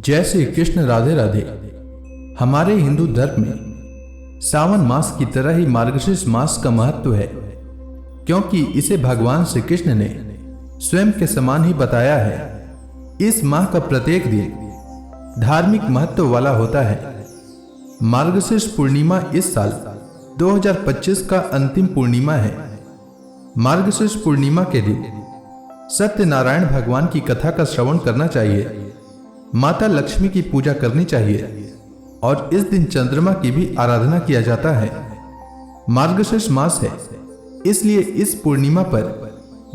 जय श्री कृष्ण। राधे राधे। हमारे हिंदू धर्म में सावन मास की तरह ही मार्गशीर्ष मास का महत्व है, क्योंकि इसे भगवान श्री कृष्ण ने स्वयं के समान ही बताया है। इस माह का प्रत्येक दिन धार्मिक महत्व वाला होता है। मार्गशीर्ष पूर्णिमा इस साल 2025 का अंतिम पूर्णिमा है। मार्गशीर्ष पूर्णिमा के दिन सत्यनारायण भगवान की कथा का श्रवण करना चाहिए, माता लक्ष्मी की पूजा करनी चाहिए और इस दिन चंद्रमा की भी आराधना किया जाता है। मार्गशीर्ष मास है, इसलिए इस पूर्णिमा पर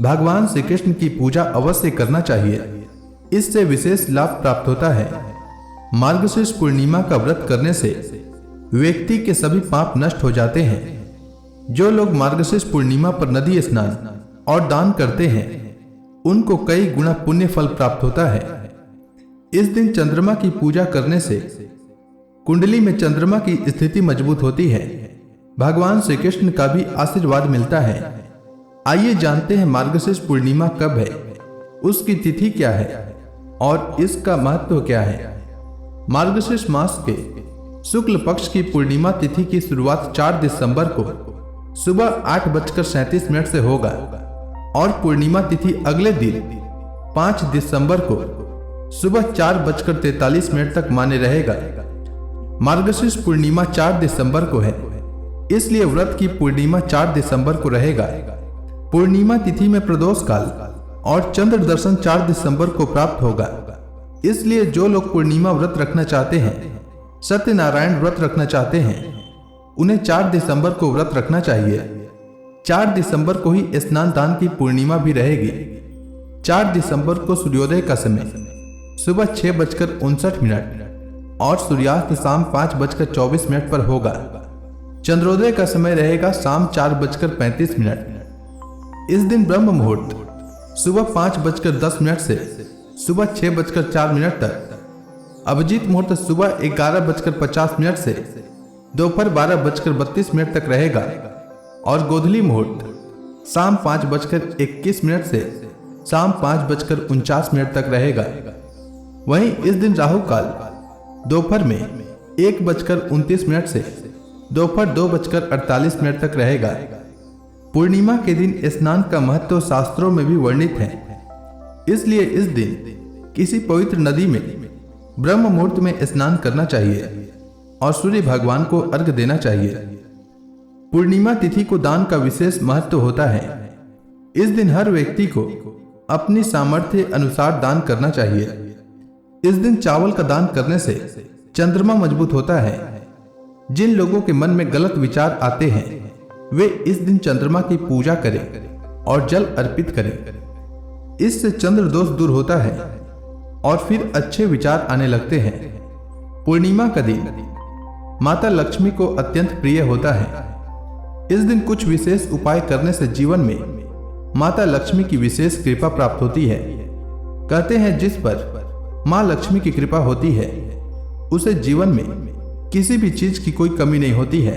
भगवान श्री कृष्ण की पूजा अवश्य करना चाहिए। इससे विशेष लाभ प्राप्त होता है। मार्गशीर्ष पूर्णिमा का व्रत करने से व्यक्ति के सभी पाप नष्ट हो जाते हैं। जो लोग मार्गशीर्ष पूर्णिमा पर नदी स्नान और दान करते हैं, उनको कई गुना पुण्य फल प्राप्त होता है। इस दिन चंद्रमा की पूजा करने से कुंडली में चंद्रमा की स्थिति मजबूत होती है। भगवान श्री कृष्ण का भी आशीर्वाद मिलता है। आइए जानते हैं मार्गशीर्ष पूर्णिमा कब है, उसकी तिथि क्या है और इसका महत्व क्या है। मार्गशीर्ष मास के शुक्ल पक्ष की पूर्णिमा तिथि की शुरुआत 4 दिसंबर को सुबह 8:37 से होगा और पूर्णिमा तिथि अगले दिन 5 दिसंबर को सुबह 4:43 तक मान्य रहेगा। मार्गशीर्ष पूर्णिमा 4 दिसंबर को है, इसलिए व्रत की पूर्णिमा 4 दिसंबर को रहेगा। पूर्णिमा तिथि में प्रदोष काल और चंद्र दर्शन 4 दिसंबर को प्राप्त होगा। इसलिए जो लोग पूर्णिमा व्रत रखना चाहते हैं, सत्यनारायण व्रत रखना चाहते हैं, उन्हें 4 दिसंबर को व्रत रखना चाहिए। 4 दिसंबर को ही स्नान दान की पूर्णिमा भी रहेगी। 4 दिसंबर को सूर्योदय का समय सुबह 6:59 और सूर्यास्त शाम 5:24 पर होगा। चंद्रोदय का समय रहेगा शाम 4:35। इस दिन ब्रह्म मुहूर्त सुबह 5:10 से सुबह 6:04 तक, अभिजीत मुहूर्त सुबह 11:50 से दोपहर 12:32 तक रहेगा और गोधूली मुहूर्त शाम 5:21 से शाम 5:49 तक रहेगा। वहीं इस दिन राहु काल दोपहर में 1:29 से दोपहर 2:48 तक रहेगा। पूर्णिमा के दिन स्नान का महत्व शास्त्रों में भी वर्णित है, इसलिए इस दिन किसी पवित्र नदी में ब्रह्म मुहूर्त में स्नान करना चाहिए और सूर्य भगवान को अर्घ्य देना चाहिए। पूर्णिमा तिथि को दान का विशेष महत्व होता है। इस दिन हर व्यक्ति को अपनी सामर्थ्य अनुसार दान करना चाहिए। इस दिन चावल का दान करने से चंद्रमा मजबूत होता है। जिन लोगों के मन में गलत विचार आते हैं, वे इस दिन चंद्रमा की पूजा करें और जल अर्पित करें। इससे चंद्र दोष दूर होता है और फिर अच्छे विचार आने लगते हैं। पूर्णिमा का दिन माता लक्ष्मी को अत्यंत प्रिय होता है। इस दिन कुछ विशेष उपाय करने से जीवन में माता लक्ष्मी की विशेष कृपा प्राप्त होती है। कहते हैं जिस पर माँ लक्ष्मी की कृपा होती है, उसे जीवन में किसी भी चीज की कोई कमी नहीं होती है।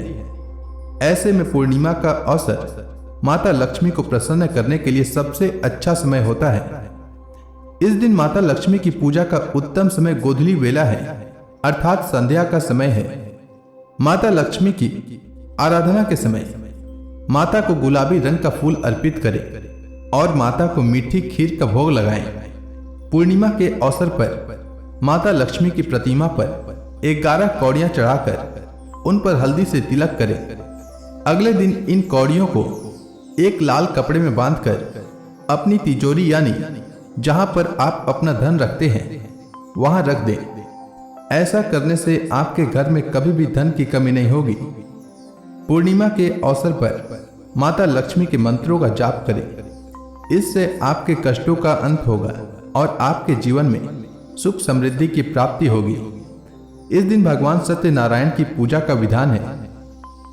ऐसे में पूर्णिमा का अवसर माता लक्ष्मी को प्रसन्न करने के लिए सबसे अच्छा समय होता है। इस दिन माता लक्ष्मी की पूजा का उत्तम समय गोधूली वेला है, अर्थात संध्या का समय है। माता लक्ष्मी की आराधना के समय माता को गुलाबी रंग का फूल अर्पित करें और माता को मीठी खीर का भोग लगाएं। पूर्णिमा के अवसर पर माता लक्ष्मी की प्रतिमा पर 11 कौड़ियां चढ़ाकर उन पर हल्दी से तिलक करें। अगले दिन इन कौड़ियों को एक लाल कपड़े में बांधकर अपनी तिजोरी यानी जहां पर आप अपना धन रखते हैं, वहां रख दें। ऐसा करने से आपके घर में कभी भी धन की कमी नहीं होगी। पूर्णिमा के अवसर पर माता लक्ष्मी के मंत्रों का जाप करें। इससे आपके कष्टों का अंत होगा और आपके जीवन में सुख समृद्धि की प्राप्ति होगी। इस दिन भगवान सत्यनारायण की पूजा का विधान है।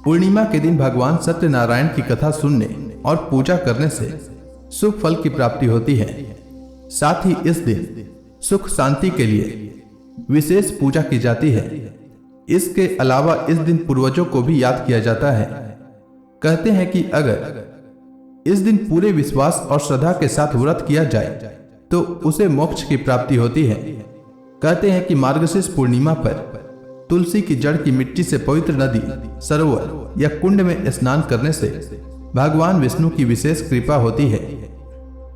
पूर्णिमा के दिन भगवान सत्यनारायण की कथा सुनने और पूजा करने से सुख फल की प्राप्ति होती है। साथ ही इस दिन सुख शांति के लिए विशेष पूजा की जाती है। इसके अलावा इस दिन पूर्वजों को भी याद किया जाता है। कहते हैं कि अगर इस दिन पूरे विश्वास और श्रद्धा के साथ व्रत किया जाए तो उसे मोक्ष की प्राप्ति होती है। कहते हैं कि मार्गशीर्ष पूर्णिमा पर तुलसी की जड़ की मिट्टी से पवित्र नदी, सरोवर या कुंड में स्नान करने से भगवान विष्णु की विशेष कृपा होती है।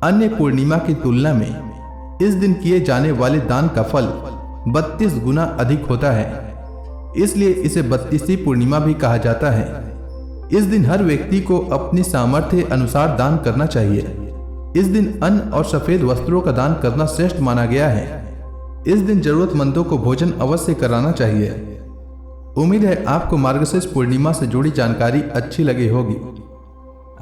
अन्य पूर्णिमा की तुलना में इस दिन किए जाने वाले दान का फल 32 गुना अधिक होता है, इसलिए इसे 32वीं पूर्णिमा भी कहा जाता है। इस दिन हर व्यक्ति को अपनी सामर्थ्य अनुसार दान करना चाहिए। इस दिन अन्न और सफेद वस्त्रों का दान करना श्रेष्ठ माना गया है। इस दिन जरूरतमंदों को भोजन अवश्य कराना चाहिए। उम्मीद है आपको मार्गशीर्ष पूर्णिमा से जुड़ी जानकारी अच्छी लगी होगी।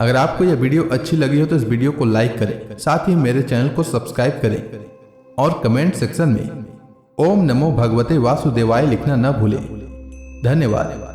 अगर आपको यह वीडियो अच्छी लगी हो तो इस वीडियो को लाइक करें, साथ ही मेरे चैनल को सब्सक्राइब करें और कमेंट सेक्शन में ओम नमो भगवते वासुदेवाय लिखना न भूलें। धन्यवाद।